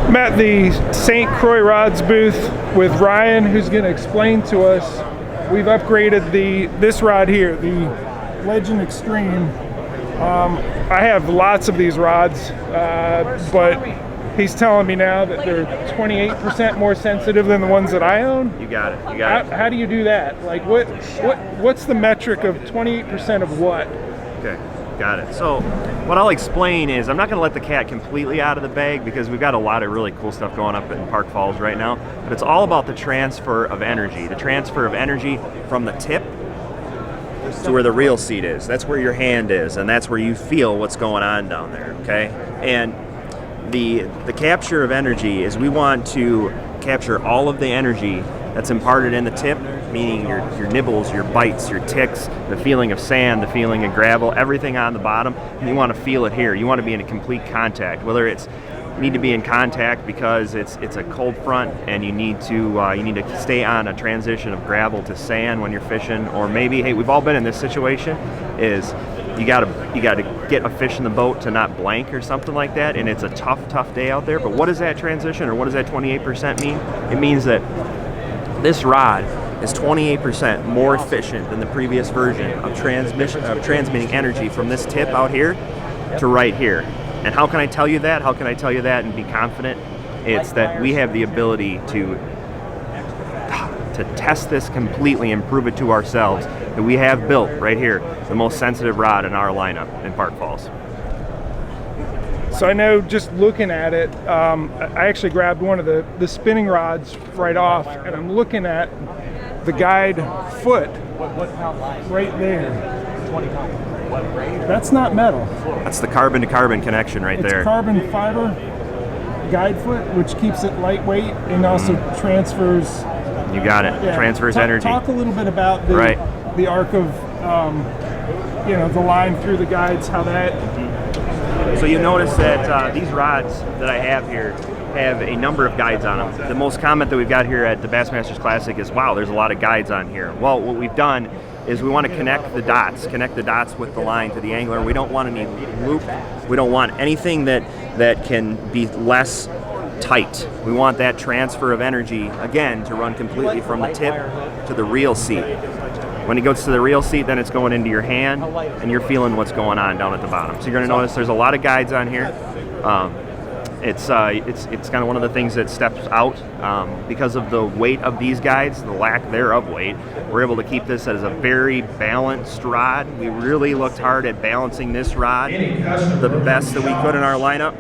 I'm at the St. Croix Rods booth with Ryan, who's going to explain to us. We've upgraded this rod here, the Legend Xtreme. I have lots of these rods, but he's telling me now that they're 28% more sensitive than the ones that I own. You got it. You got it. How do you do that? Like, what's the metric of 28% of what? Okay. Got it. So what I'll explain is I'm not going to let the cat completely out of the bag because we've got a lot of really cool stuff going up in Park Falls right now, but it's all about the transfer of energy. The transfer of energy from the tip to where the reel seat is. That's where your hand is, and that's where you feel what's going on down there, okay? And the capture of energy is we want to capture all of the energy that's imparted in the tip, meaning your nibbles, your bites, your ticks, the feeling of sand, the feeling of gravel, everything on the bottom. And you want to feel it here. You want to be in a complete contact, whether it's you need to be in contact because it's a cold front and you need to stay on a transition of gravel to sand when you're fishing, or maybe, hey, we've all been in this situation, is you gotta get a fish in the boat to not blank or something like that, and it's a tough day out there. But what does that transition, or what does that 28% mean? It means that this rod is 28% more efficient than the previous version of transmitting energy from this tip out here to right here. And how can I tell you that? How can I tell you that and be confident? It's that we have the ability to test this completely and prove it to ourselves that we have built right here the most sensitive rod in our lineup in Park Falls. So I know just looking at it, I actually grabbed one of the spinning rods right off, and I'm looking at the guide foot right there. That's not metal. That's the carbon to carbon connection right there. It's carbon fiber guide foot, which keeps it lightweight and also transfers. You got it. Yeah. Energy. Talk a little bit about the arc of the line through the guides, how that. So you notice that these rods that I have here have a number of guides on them. The most comment that we've got here at the Bassmasters Classic is, wow, there's a lot of guides on here. Well, what we've done is we want to connect the dots with the line to the angler. We don't want any loop. We don't want anything that can be less tight. We want that transfer of energy, again, to run completely from the tip to the reel seat. When it goes to the reel seat, then it's going into your hand, and you're feeling what's going on down at the bottom. So you're going to notice there's a lot of guides on here. It's kind of one of the things that steps out because of the weight of these guides, the lack thereof weight. We're able to keep this as a very balanced rod. We really looked hard at balancing this rod the best that we could in our lineup.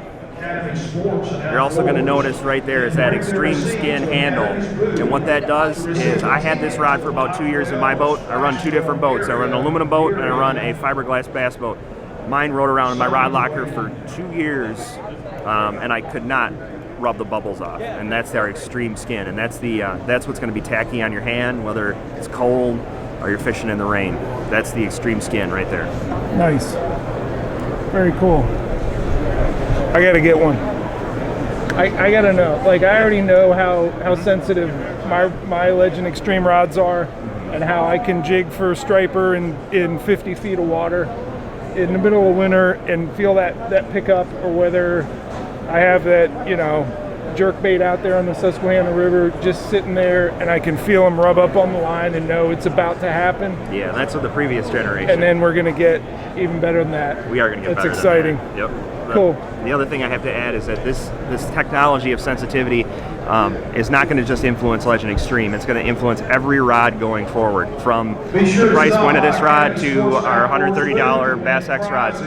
You're also going to notice right there is that extreme skin handle, and what that does is I had this rod for about 2 years in my boat. I run two different boats. I run an aluminum boat and I run a fiberglass bass boat. Mine rode around in my rod locker for 2 years, and I could not rub the bubbles off, and that's our extreme skin, and that's what's going to be tacky on your hand, whether it's cold or you're fishing in the rain. That's the extreme skin right there. Nice. Very cool. I gotta get one. I gotta know. Like, I already know how sensitive my Legend Xtreme rods are, and how I can jig for a striper in 50 feet of water in the middle of winter and feel that pickup, or whether I have that jerk bait out there on the Susquehanna River just sitting there, and I can feel them rub up on the line and know it's about to happen. Yeah, that's what the previous generation. And then we're gonna get even better than that. We are gonna get better. That's exciting. Than that. Yep. Cool. The other thing I have to add is that this technology of sensitivity is not going to just influence Legend Xtreme. It's going to influence every rod going forward, from the price point of this rod to our $130 Bass X rods.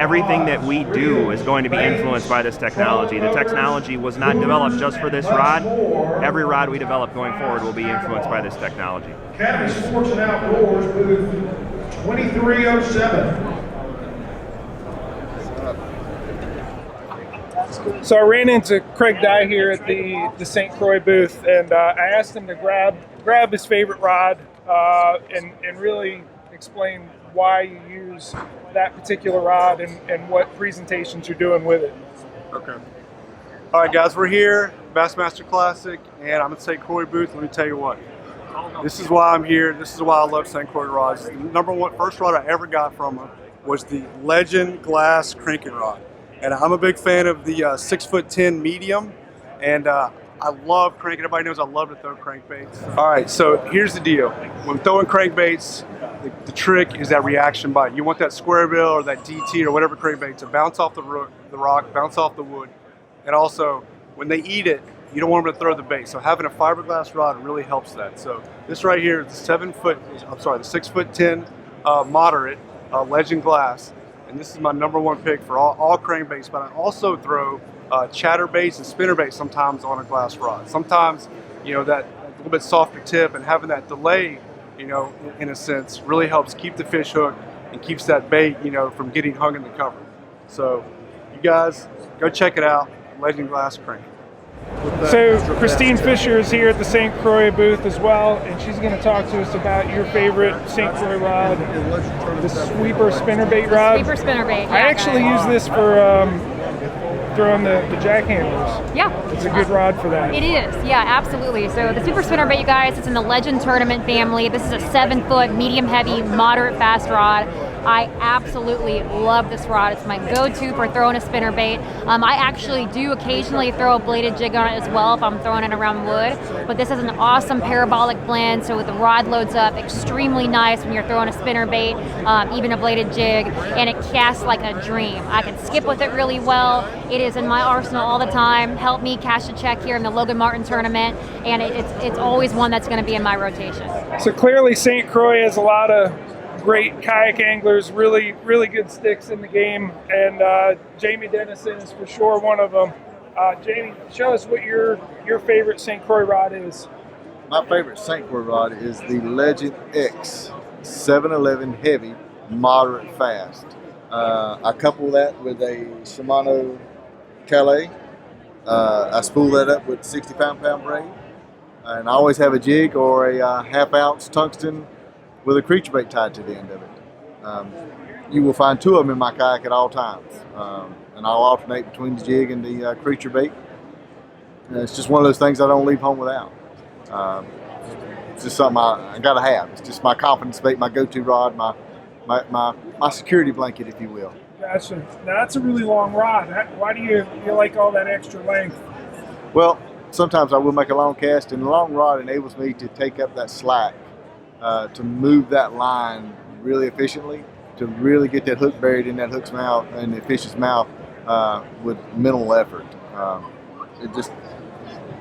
Everything that we do is going to be influenced by this technology. The technology was not developed just for this rod. Every rod we develop going forward will be influenced by this technology. Academy Sports and Outdoors, booth 2307. So I ran into Craig Dye here at the St. Croix booth, and I asked him to grab his favorite rod and really explain why you use that particular rod and what presentations you're doing with it. Okay. All right, guys, we're here, Bassmaster Classic, and I'm at St. Croix booth. Let me tell you what. This is why I'm here. This is why I love St. Croix rods. The first rod I ever got from them was the Legend Glass cranking rod. And I'm a big fan of the 6'10" medium, And I love cranking. Everybody knows I love to throw crankbaits. All right, so here's the deal. When throwing crankbaits, the trick is that reaction bite. You want that square bill or that DT or whatever crankbait to bounce off the rock, bounce off the wood. And also, when they eat it, you don't want them to throw the bait. So having a fiberglass rod really helps that. So this right here is the 6'10" moderate Legend glass. And this is my #1 pick for all crankbaits, but I also throw chatterbaits and spinnerbaits sometimes on a glass rod. Sometimes, you know, that little bit softer tip and having that delay, you know, in a sense, really helps keep the fish hooked and keeps that bait, you know, from getting hung in the cover. So you guys, go check it out, Legend Glass Crank. So Christine Fisher is here at the St. Croix booth as well, and she's going to talk to us about your favorite St. Croix rod, the sweeper spinnerbait rod. Sweeper spinnerbait. Yeah, I actually use this for throwing the jack handlers. Yeah. It's a good rod for that. It is, yeah, absolutely. So the Super Spinnerbait, you guys, it's in the Legend Tournament family. This is a 7-foot, medium-heavy, moderate fast rod. I absolutely love this rod. It's my go-to for throwing a spinnerbait. I actually do occasionally throw a bladed jig on it as well if I'm throwing it around wood. But this is an awesome parabolic blend, so the rod loads up extremely nice when you're throwing a spinnerbait, even a bladed jig, and it casts like a dream. I can skip with it really well. It is in my arsenal all the time. Helped me cash a check here in the Logan Martin tournament, and it's always one that's going to be in my rotation. So clearly St. Croix has a lot of great kayak anglers, really good sticks in the game, and Jamie Dennison is for sure one of them. Jamie, show us what your favorite St. Croix rod is. My favorite St. Croix rod is the Legend X 711 heavy, moderate fast. I couple that with a Shimano Calais. I spool that up with 65-pound braid, and I always have a jig or a half-ounce tungsten with a creature bait tied to the end of it. You will find 2 of them in my kayak at all times, and I'll alternate between the jig and the creature bait. And it's just one of those things I don't leave home without. It's just something I gotta have. It's just my confidence bait, my go-to rod, my security blanket, if you will. Gotcha. Now that's a really long rod. Why do you like all that extra length? Well, sometimes I will make a long cast, and the long rod enables me to take up that slack, to move that line really efficiently, to really get that hook buried in that hook's mouth and the fish's mouth with minimal effort.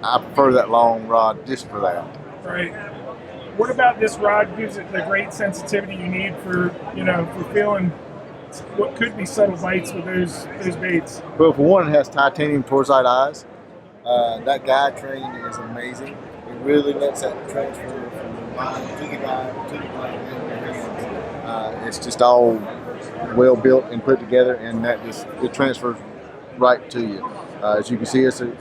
I prefer that long rod just for that. Right. What about this rod gives it the great sensitivity you need for feeling what could be subtle bites with those baits? Well, for one, it has titanium torsite eyes. That guide train is amazing. It really lets that transfer from the line to the guide to the line in your hands. It's just all well built and put together, and it transfers right to you. As you can see, it's the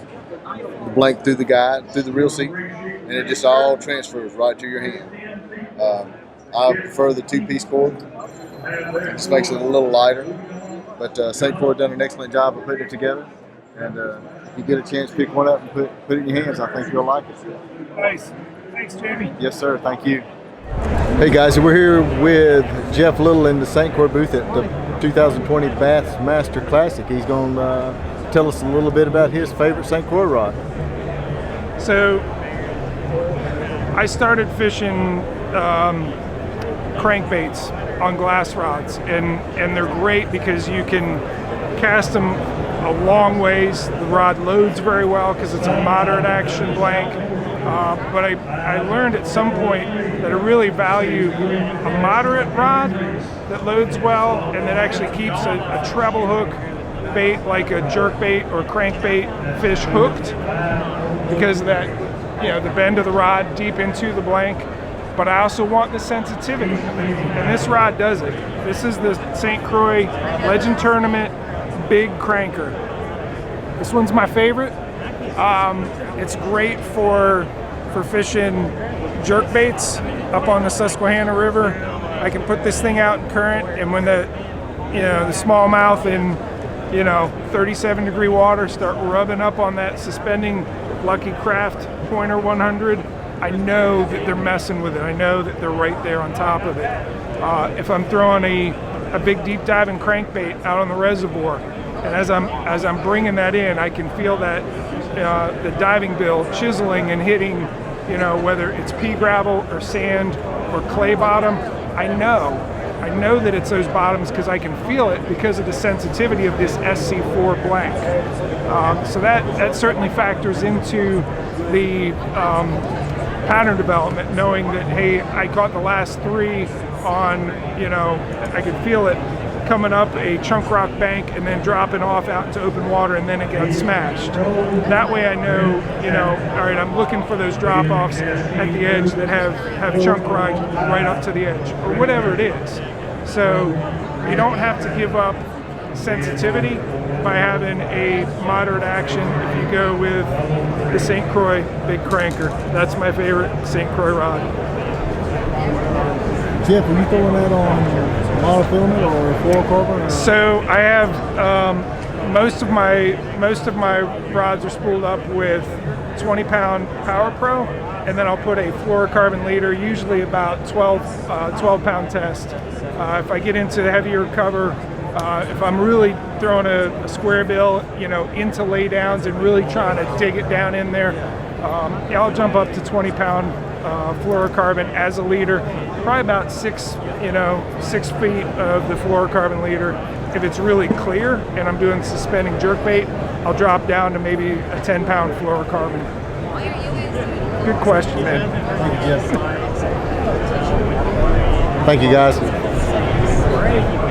blank through the guide, through the reel seat, and it just all transfers right to your hand. I prefer the 2-piece cord. It just makes it a little lighter, but St. Croix done an excellent job of putting it together, and if you get a chance, pick one up and put it in your hands. I think you'll like it. Nice. Thanks, Jamie. Yes, sir. Thank you. Hey guys, we're here with Jeff Little in the St. Croix booth at the 2020 Bassmaster Classic. He's going to tell us a little bit about his favorite St. Croix rod. So I started fishing crankbaits on glass rods, and they're great because you can cast them a long ways. The rod loads very well because it's a moderate action blank. But I learned at some point that I really value a moderate rod that loads well and that actually keeps a treble hook bait like a jerk bait or crankbait fish hooked because of that, the bend of the rod deep into the blank. But I also want the sensitivity, and this rod does it. This is the St. Croix Legend Tournament Big Cranker. This one's my favorite. It's great for fishing jerk baits up on the Susquehanna River. I can put this thing out in current, and when the smallmouth in 37-degree water start rubbing up on that suspending Lucky Craft Pointer 100, I know that they're messing with it. I know that they're right there on top of it. If I'm throwing a big deep diving crankbait out on the reservoir, And as I'm bringing that in, I can feel that the diving bill chiseling and hitting, you know, whether it's pea gravel or sand or clay bottom. I know that it's those bottoms because I can feel it because of the sensitivity of this SC4 blank. So that certainly factors into the pattern development, knowing that, hey, I caught the last 3 on, you know, I could feel it coming up a chunk rock bank and then dropping off out into open water, and then it got smashed. That way I know, you know, all right, I'm looking for those drop-offs at the edge that have chunk rock right up to the edge, or whatever it is. So you don't have to give up sensitivity by having a moderate action if you go with the St. Croix Big Cranker. That's my favorite St. Croix rod. Jeff, are you throwing that on monofilament or fluorocarbon? Or? So I have most of my rods are spooled up with 20-pound Power Pro, and then I'll put a fluorocarbon leader, usually about 12-pound test. If I get into the heavier cover, if I'm really throwing a square bill, you know, into laydowns and really trying to dig it down in there, I'll jump up to 20-pound fluorocarbon as a leader, probably about 6 feet of the fluorocarbon leader. If it's really clear and I'm doing suspending jerkbait, I'll drop down to maybe a 10-pound fluorocarbon. Good question, man. Thank you, Jeff. Thank you, guys. Great.